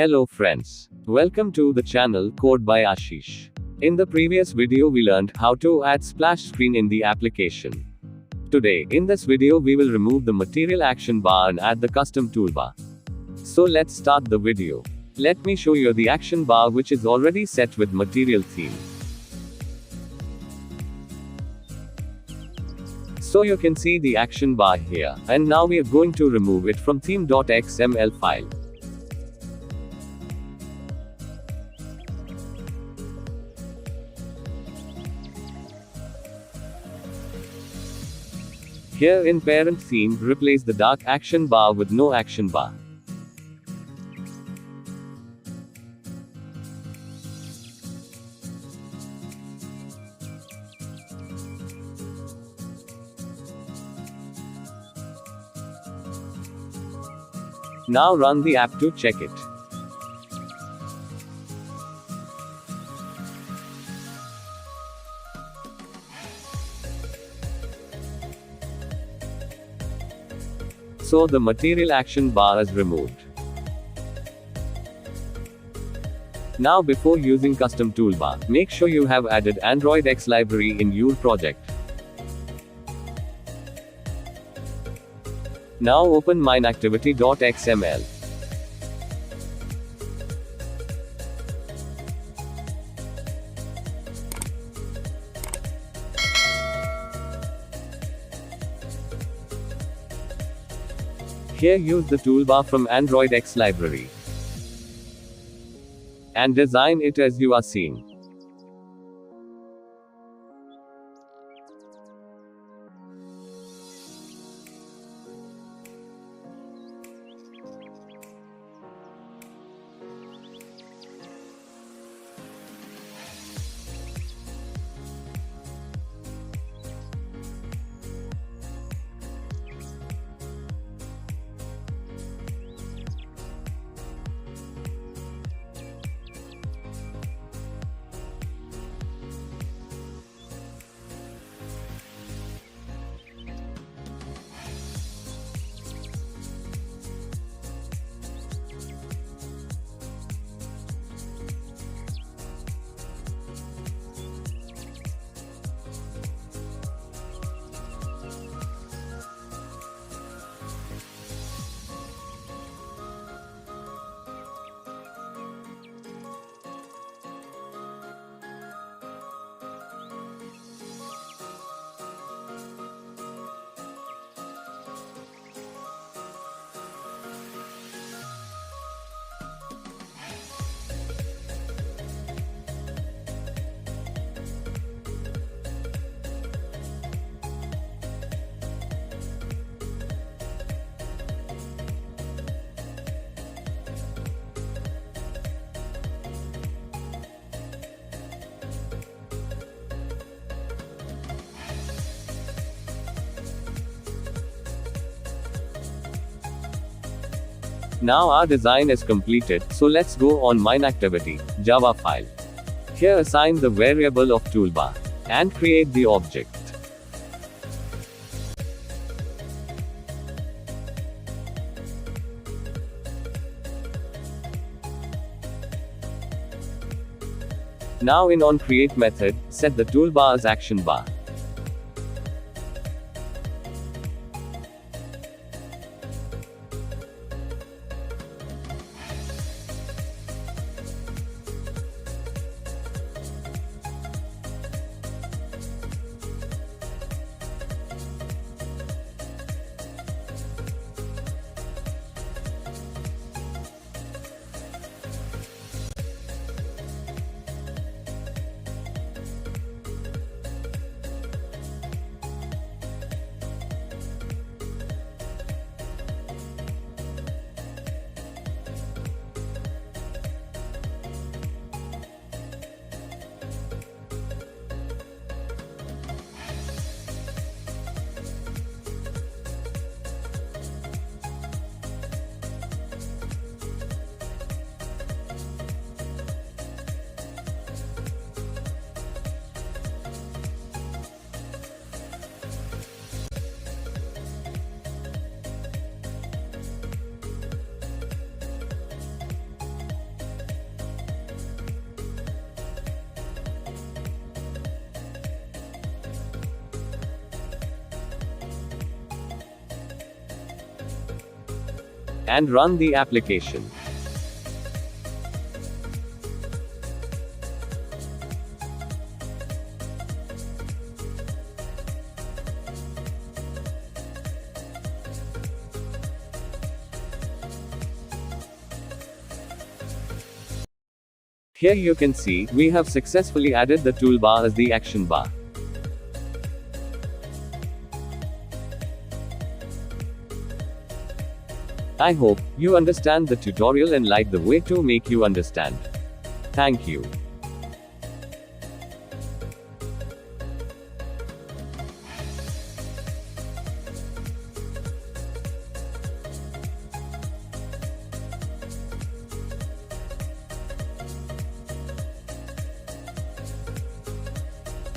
Hello friends. Welcome to the channel Code by Ashish. In the previous video we learned how to add splash screen in the application. Today, in this video we will remove the material action bar and add the custom toolbar. So let's start the video. Let me show you the action bar which is already set with material theme. So you can see the action bar here, and now we are going to remove it from theme.xml file. Here in parent theme, replace the dark action bar with no action bar. Now run the app to check it. So the material action bar is removed. Now before using custom toolbar, make sure you have added Android X library in your project. Now open mineactivity.xml. Here use the toolbar from Android X library and design it as you are seeing. Now our design is completed, so let's go on mineactivity, Java file. Here assign the variable of toolbar and create the object. Now in onCreate method, set the toolbar as action bar. and run the application. Here you can see, we have successfully added the toolbar as the action bar. I hope you understand the tutorial and like the way to make you understand. Thank you.